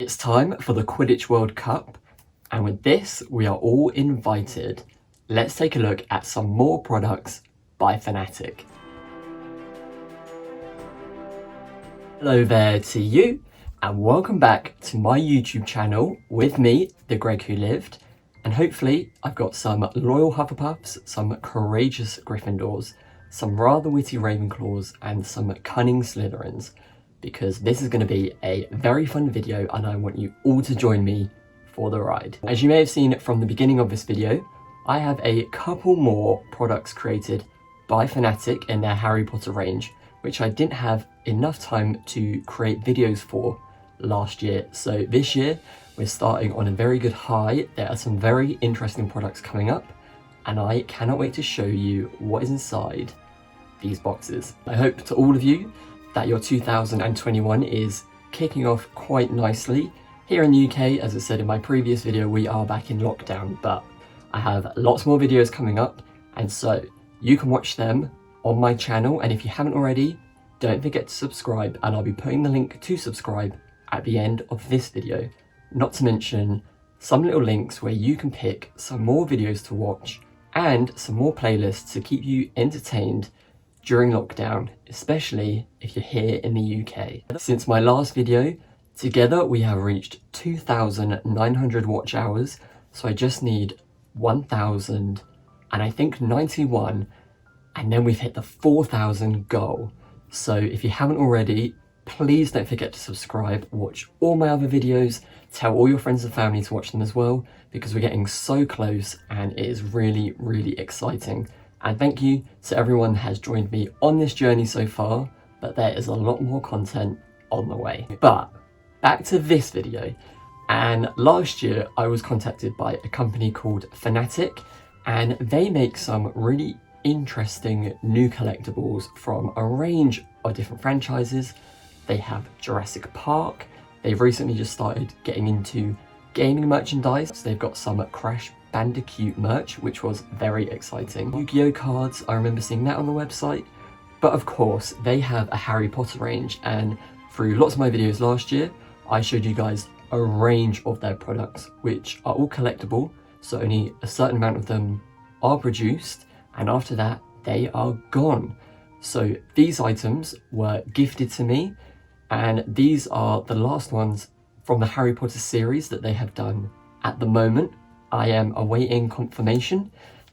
It's time for the Quidditch World Cup, and with this, we are all invited. Let's take a look at some more products by Fanattik. Hello there to you, and welcome back to my YouTube channel with me, TheGregWhoLived, and hopefully I've got some loyal Hufflepuffs, some courageous Gryffindors, some rather witty Ravenclaws, and some cunning Slytherins, because this is going to be a very fun video and I want you all to join me for the ride. As you may have seen from the beginning of this video, I have a couple more products created by Fanattik in their Harry Potter range, which I didn't have enough time to create videos for last year. So this year, we're starting on a very good high. There are some very interesting products coming up, and I cannot wait to show you what is inside these boxes. I hope to all of you that your 2021 is kicking off quite nicely. Here in the UK, as I said in my previous video, we are back in lockdown, but I have lots more videos coming up, and so you can watch them on my channel, and if you haven't already, don't forget to subscribe, and I'll be putting the link to subscribe at the end of this video. Not to mention some little links where you can pick some more videos to watch and some more playlists to keep you entertained during lockdown, especially if you're here in the UK. Since my last video, together we have reached 2,900 watch hours, so I just need 1,000 and I think 91, and then we've hit the 4,000 goal. So if you haven't already, please don't forget to subscribe, watch all my other videos, tell all your friends and family to watch them as well, because we're getting so close and it is really, really exciting. And thank you to everyone that has joined me on this journey so far, but there is a lot more content on the way. But back to this video, and last year I was contacted by a company called Fanattik, and they make some really interesting new collectibles from a range of different franchises. They have Jurassic Park, they've recently just started getting into gaming merchandise, so they've got some Crash Bandicoot merch, which was very exciting. Yu-Gi-Oh cards, I remember seeing that on the website. But of course, they have a Harry Potter range, and through lots of my videos last year, I showed you guys a range of their products, which are all collectible, so only a certain amount of them are produced, and after that, they are gone. So these items were gifted to me, and these are the last ones from the Harry Potter series that they have done at the moment. I am awaiting confirmation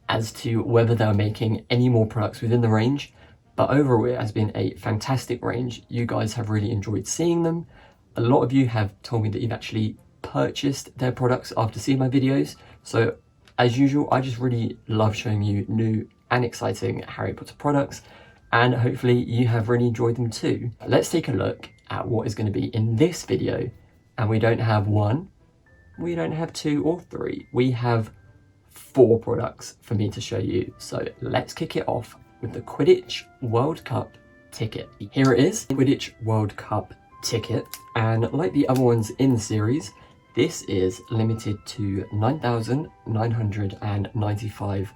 as to whether they're making any more products within the range, but overall it has been a fantastic range. You guys have really enjoyed seeing them. A lot of you have told me that you've actually purchased their products after seeing my videos, so as usual, I just really love showing you new and exciting Harry Potter products, and hopefully you have really enjoyed them too. Let's take a look at what is going to be in this video, and we don't have one, we don't have two or three, we have 4 products for me to show you. So let's kick it off with the Quidditch World Cup ticket. Here it is, Quidditch World Cup ticket, and like the other ones in the series, this is limited to 9,995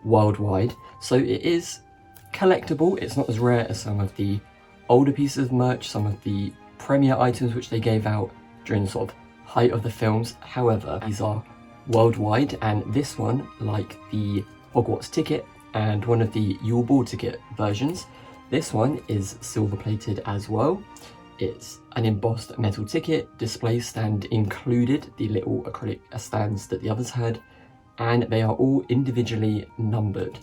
worldwide, so it is collectible. It's not as rare as some of the older pieces of merch, some of the premiere items which they gave out during the sort of height of the films. However, these are worldwide, and this one, like the Hogwarts ticket and one of the Yule Ball ticket versions, this one is silver plated as well. It's an embossed metal ticket, display stand included, the little acrylic stands that the others had, and they are all individually numbered.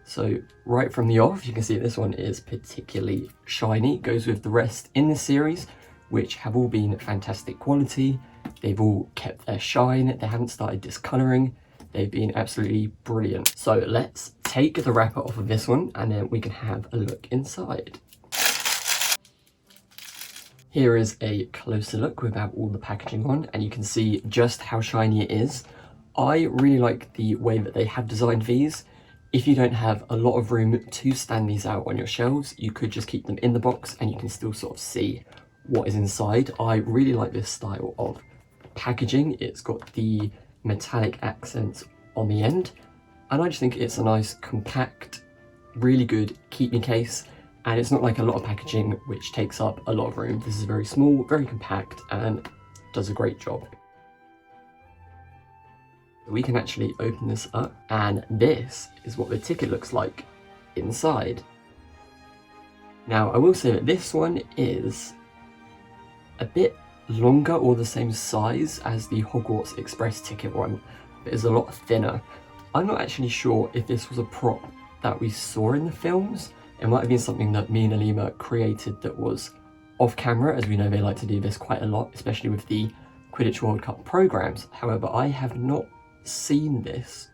So right from the off, you can see this one is particularly shiny, goes with the rest in the series, which have all been fantastic quality. They've all kept their shine, they haven't started discolouring, they've been absolutely brilliant. So let's take the wrapper off of this one, and then we can have a look inside. Here is a closer look without all the packaging on, and you can see just how shiny it is. I really like the way that they have designed these. If you don't have a lot of room to stand these out on your shelves, you could just keep them in the box and you can still sort of see what is inside. I really like this style of packaging. It's got the metallic accents on the end, and I just think it's a nice, compact, really good keep me case, and it's not like a lot of packaging which takes up a lot of room. This is very small, very compact, and does a great job. We can actually open this up, and this is what the ticket looks like inside. Now I will say that this one is a bit longer or the same size as the Hogwarts Express ticket one, but is a lot thinner. I'm not actually sure if this was a prop that we saw in the films. It might have been something that me and Alima created that was off camera, as we know they like to do this quite a lot, especially with the Quidditch World Cup programs. However, I have not seen this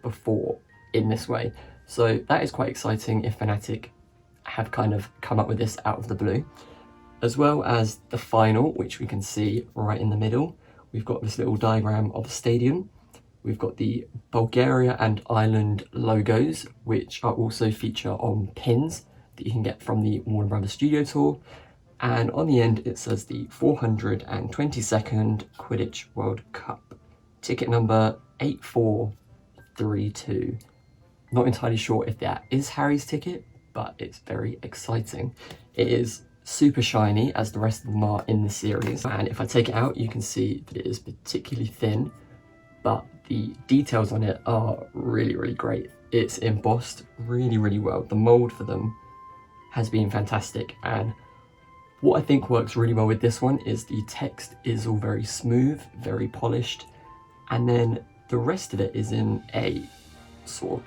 before in this way, so that is quite exciting if Fanattik have kind of come up with this out of the blue. As well as the final, which we can see right in the middle. We've got this little diagram of the stadium. We've got the Bulgaria and Ireland logos, which are also featured on pins that you can get from the Warner Brothers Studio Tour. And on the end, it says the 422nd Quidditch World Cup. Ticket number 8432. Not entirely sure if that is Harry's ticket, but it's very exciting. It is super shiny, as the rest of them are in the series. And if I take it out, you can see that it is particularly thin, but the details on it are really, really great. It's embossed really, really well. The mold for them has been fantastic. And what I think works really well with this one is the text is all very smooth, very polished. And then the rest of it is in a sort of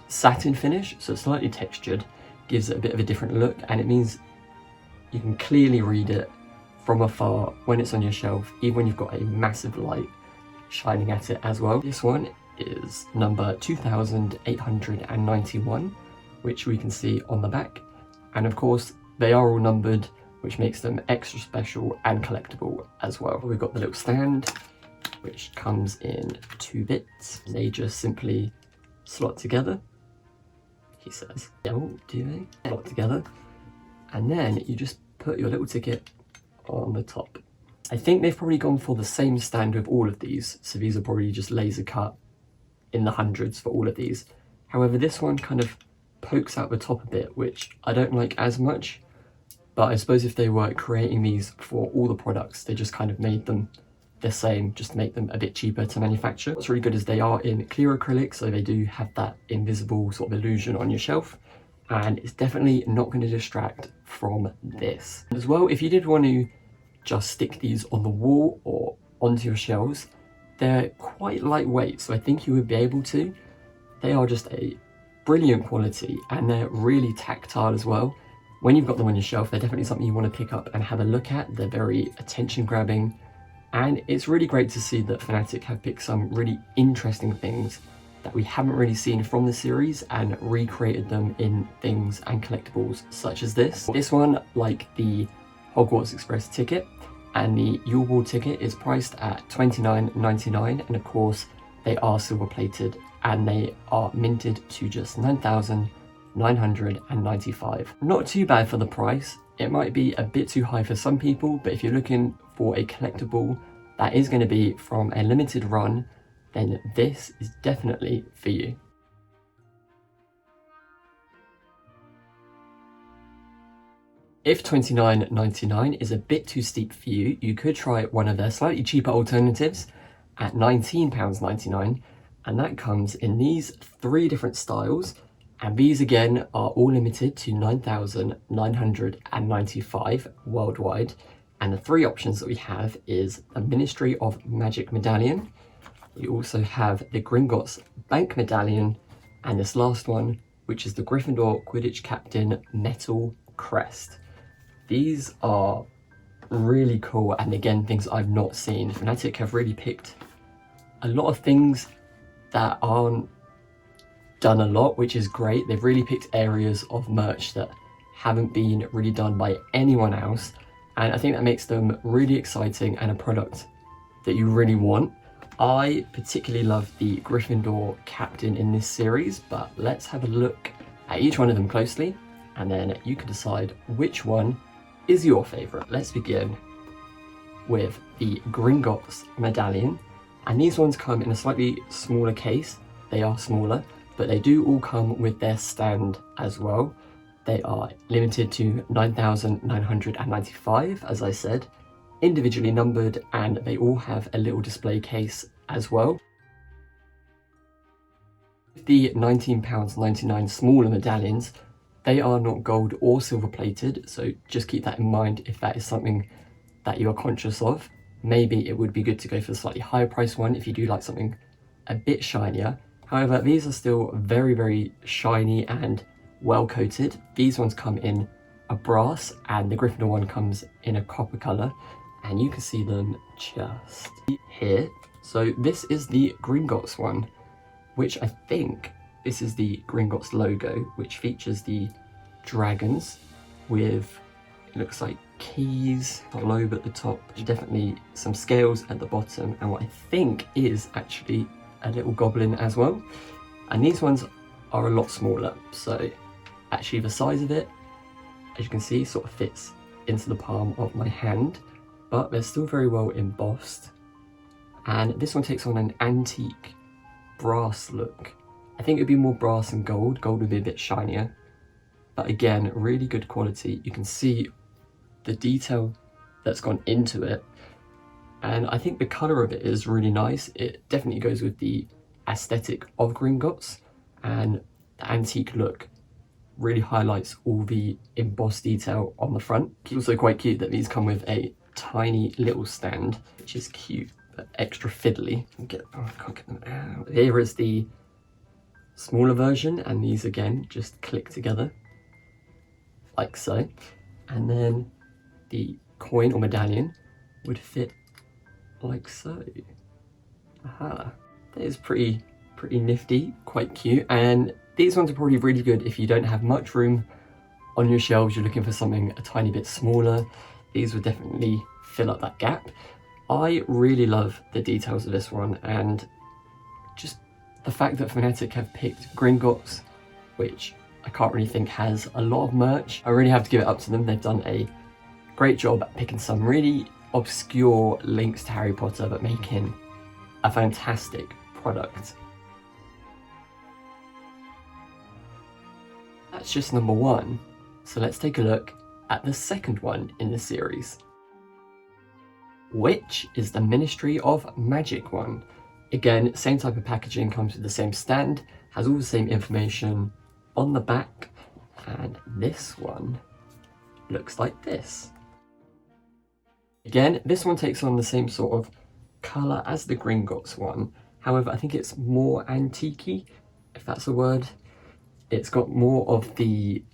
satin finish, so slightly textured, gives it a bit of a different look, and it means you can clearly read it from afar when it's on your shelf, even when you've got a massive light shining at it as well. This one is number 2891, which we can see on the back, and of course they are all numbered, which makes them extra special and collectible as well. We've got the little stand, which comes in 2 bits. They just simply slot together, he says. Oh, do they? Slot together. And then you just put your little ticket on the top. I think they've probably gone for the same stand with all of these, so these are probably just laser cut in the hundreds for all of these. However, this one kind of pokes out the top a bit, which I don't like as much, but I suppose if they were creating these for all the products, they just kind of made them the same, just to make them a bit cheaper to manufacture. What's really good is they are in clear acrylic, so they do have that invisible sort of illusion on your shelf, and it's definitely not going to distract from this. As well, if you did want to just stick these on the wall or onto your shelves, they're quite lightweight, so I think you would be able to. They are just a brilliant quality, and they're really tactile as well. When you've got them on your shelf, they're definitely something you want to pick up and have a look at. They're very attention grabbing, and it's really great to see that Fanattik have picked some really interesting things that we haven't really seen from the series and recreated them in things and collectibles such as this. This one, like the Hogwarts Express ticket and the Yule Ball ticket, is priced at $29.99, and of course they are silver plated and they are minted to just $9,995. Not too bad for the price. It might be a bit too high for some people, but if you're looking for a collectible that is going to be from a limited run, then this is definitely for you. If $29.99 is a bit too steep for you, you could try one of their slightly cheaper alternatives at £19.99, and that comes in these 3 different styles, and these again are all limited to 9,995 worldwide. And the 3 options that we have is the Ministry of Magic Medallion, you also have the Gringotts Bank Medallion, and this last one, which is the Gryffindor Quidditch Captain Nettle Crest. These are really cool, and again, things I've not seen. Fanattik have really picked a lot of things that aren't done a lot, which is great. They've really picked areas of merch that haven't been really done by anyone else, and I think that makes them really exciting and a product that you really want. I particularly love the Gryffindor captain in this series, but let's have a look at each one of them closely, and then you can decide which one is your favourite. Let's begin with the Gringotts Medallion, and these ones come in a slightly smaller case. They are smaller, but they do all come with their stand as well. They are limited to 9,995, as I said, individually numbered, and they all have a little display case as well. The £19.99 smaller medallions, they are not gold or silver plated, so just keep that in mind if that is something that you are conscious of. Maybe it would be good to go for the slightly higher price one if you do like something a bit shinier. However, these are still very, very shiny and well coated. These ones come in a brass, and the Gryffindor one comes in a copper colour, and you can see them just here. So this is the Gringotts one, which I think this is the Gringotts logo, which features the dragons with, it looks like keys, a globe at the top, definitely some scales at the bottom, and what I think is actually a little goblin as well. And these ones are a lot smaller, so actually the size of it, as you can see, sort of fits into the palm of my hand, but they're still very well embossed. And this one takes on an antique brass look. I think it would be more brass and gold. Gold would be a bit shinier, but again, really good quality. You can see the detail that's gone into it, and I think the colour of it is really nice. It definitely goes with the aesthetic of Gringotts, and the antique look really highlights all the embossed detail on the front. It's also quite cute that these come with a tiny little stand, which is cute but extra fiddly. I can't get them out. Here is the smaller version, and these again just click together like so, and then the coin or medallion would fit like so. Aha, that is pretty nifty, quite cute. And these ones are probably really good if you don't have much room on your shelves, you're looking for something a tiny bit smaller. These would definitely fill up that gap. I really love the details of this one, and just the fact that Fanattik have picked Gringotts, which I can't really think has a lot of merch. I really have to give it up to them. They've done a great job at picking some really obscure links to Harry Potter, but making a fantastic product. That's just number one. So let's take a look at the second one in the series, which is the Ministry of Magic one. Again, same type of packaging, comes with the same stand, has all the same information on the back, and this one looks like this. Again, this one takes on the same sort of colour as the Gringotts one. However, I think it's more antique-y, if that's a word. It's got more of the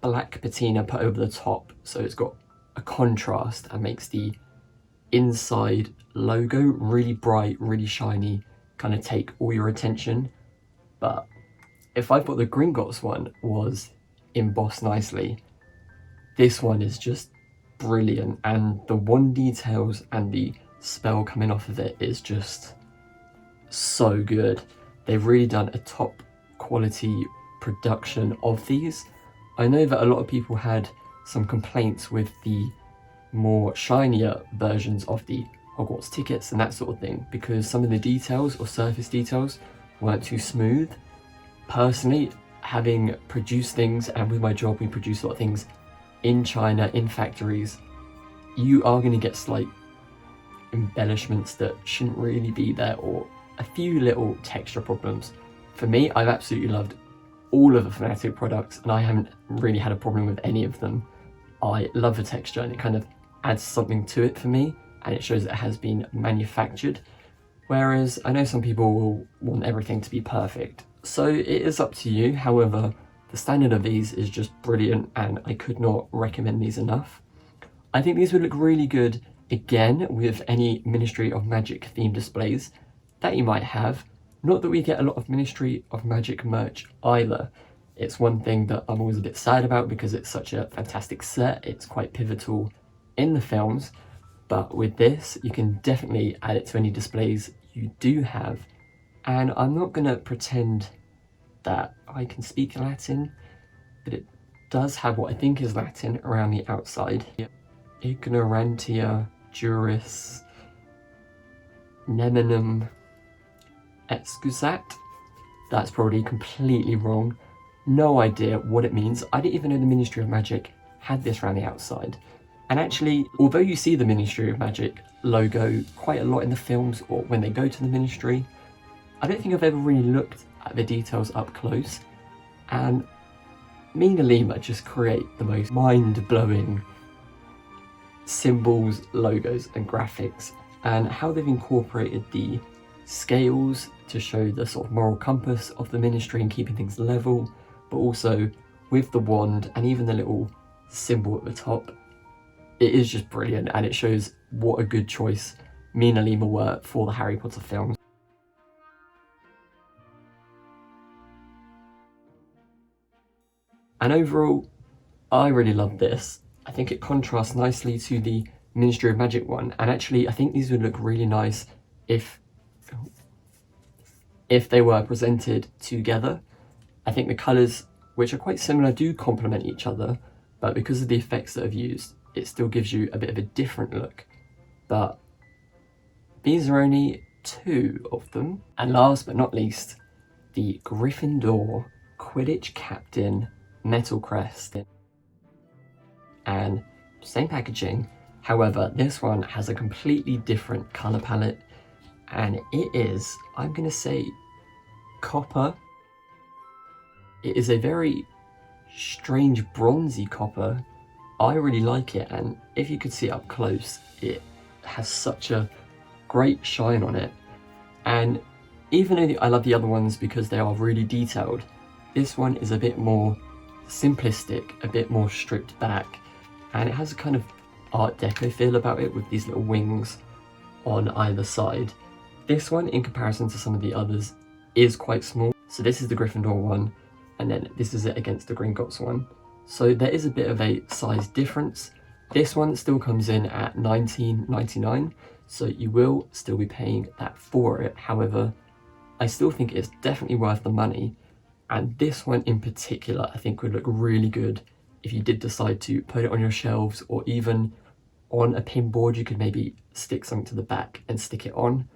black patina put over the top, so it's got a contrast and makes the inside logo really bright, really shiny, kind of take all your attention. But if I thought the Gringotts one was embossed nicely, this one is just brilliant, and the wand details and the spell coming off of it is just so good. They've really done a top quality production of these. I know that a lot of people had some complaints with the more shinier versions of the Hogwarts tickets and that sort of thing, because some of the details or surface details weren't too smooth. Personally, having produced things, and with my job we produce a lot of things in China, in factories, you are going to get slight embellishments that shouldn't really be there, or a few little texture problems. For me, I've absolutely loved all of the Fanattik products, and I haven't really had a problem with any of them. I love the texture, and it kind of adds something to it for me, and it shows it has been manufactured. Whereas I know some people will want everything to be perfect. So it is up to you. However, the standard of these is just brilliant, and I could not recommend these enough. I think these would look really good again with any Ministry of Magic themed displays that you might have. Not that we get a lot of Ministry of Magic merch either. It's one thing that I'm always a bit sad about, because it's such a fantastic set. It's quite pivotal in the films, but with this you can definitely add it to any displays you do have. And I'm not going to pretend that I can speak Latin, but it does have what I think is Latin around the outside. Ignorantia juris neminum excusat. That's probably completely wrong. No idea what it means. I didn't even know the Ministry of Magic had this around the outside. And actually, although you see the Ministry of Magic logo quite a lot in the films or when they go to the Ministry, I don't think I've ever really looked at the details up close, and me and Alima just create the most mind-blowing symbols, logos and graphics, and how they've incorporated the scales to show the sort of moral compass of the Ministry and keeping things level, but also with the wand and even the little symbol at the top. It is just brilliant, and it shows what a good choice me and Alima were for the Harry Potter films. And overall, I really love this. I think it contrasts nicely to the Ministry of Magic one, and actually I think these would look really nice if they were presented together. I think the colours, which are quite similar, do complement each other, but because of the effects that I've used, it still gives you a bit of a different look. But these are only 2 of them. And last but not least, the Gryffindor Quidditch Captain Nettle Crest. And same packaging, however this one has a completely different colour palette, and it is, I'm going to say, copper. It is a very strange bronzy copper. I really like it, and if you could see it up close, it has such a great shine on it. And even though I love the other ones because they are really detailed, this one is a bit more simplistic, a bit more stripped back, and it has a kind of Art Deco feel about it with these little wings on either side. This one, in comparison to some of the others, is quite small. So this is the Gryffindor one, and then this is it against the Gringotts one. So there is a bit of a size difference. This one still comes in at $19.99, so you will still be paying that for it. However, I still think it's definitely worth the money, and this one in particular I think would look really good if you did decide to put it on your shelves, or even on a pin board. You could maybe stick something to the back and stick it on.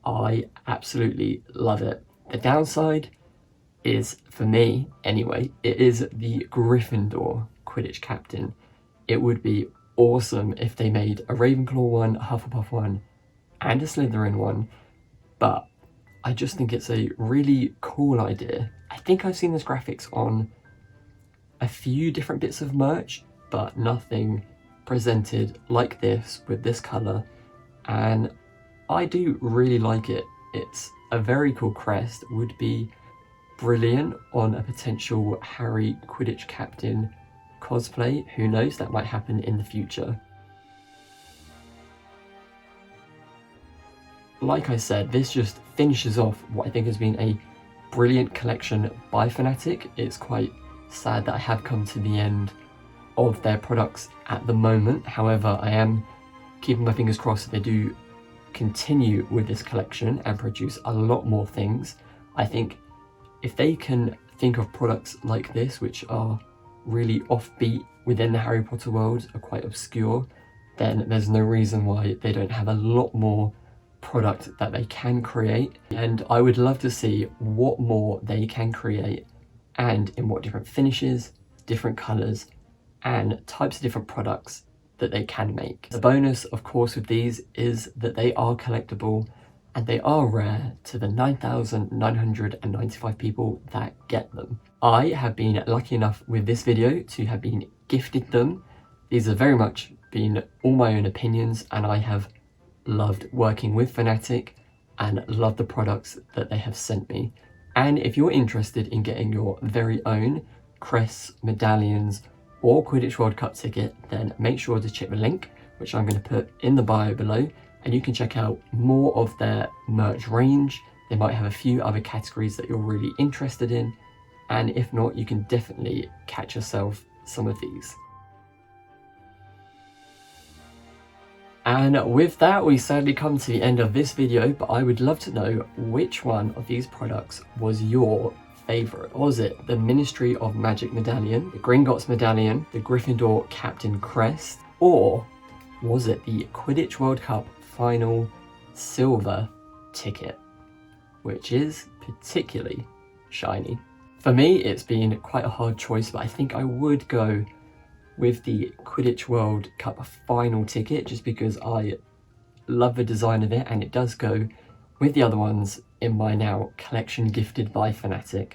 I absolutely love it. The downside is, for me anyway, it is the Gryffindor Quidditch Captain. It would be awesome if they made a Ravenclaw one, a Hufflepuff one, and a Slytherin one, but I just think it's a really cool idea. I think I've seen this graphics on a few different bits of merch, but nothing presented like this with this colour, and I do really like it. It's a very cool crest, would be brilliant on a potential Harry Quidditch Captain cosplay. Who knows, that might happen in the future. Like I said, this just finishes off what I think has been a brilliant collection by Fanattik. It's quite sad that I have come to the end of their products at the moment. However, I am keeping my fingers crossed that they do continue with this collection and produce a lot more things. I think if they can think of products like this, which are really offbeat within the Harry Potter world, are quite obscure, then there's no reason why they don't have a lot more product that they can create. And I would love to see what more they can create, and in what different finishes, different colours, and types of different products that they can make. The bonus, of course, with these is that they are collectible, and they are rare to the 9,995 people that get them. I have been lucky enough with this video to have been gifted them. These have very much been all my own opinions, and I have loved working with Fanattik and love the products that they have sent me. And if you're interested in getting your very own Crests, medallions, or Quidditch World Cup ticket, then make sure to check the link, which I'm going to put in the bio below, and you can check out more of their merch range. They might have a few other categories that you're really interested in, and if not, you can definitely catch yourself some of these. And with that, we sadly come to the end of this video, but I would love to know which one of these products was your favourite. Was it the Ministry of Magic Medallion, the Gringotts Medallion, the Gryffindor Captain Crest, or was it the Quidditch World Cup Final Silver ticket, which is particularly shiny? For me, it's been quite a hard choice, but I think I would go with the Quidditch World Cup final ticket, just because I love the design of it, and it does go with the other ones in my now collection gifted by Fanattik.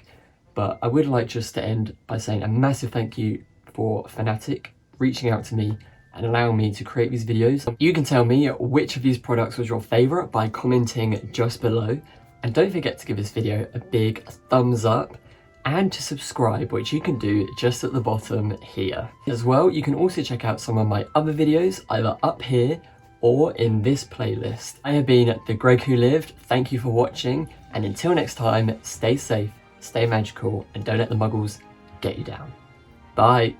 But I would like just to end by saying a massive thank you for Fanattik reaching out to me and allowing me to create these videos. You can tell me which of these products was your favourite by commenting just below. And don't forget to give this video a big thumbs up and to subscribe, which you can do just at the bottom here. As well, you can also check out some of my other videos either up here or in this playlist. I have been TheGregWhoLived. Thank you for watching, and until next time, stay safe, stay magical, and don't let the muggles get you down. Bye.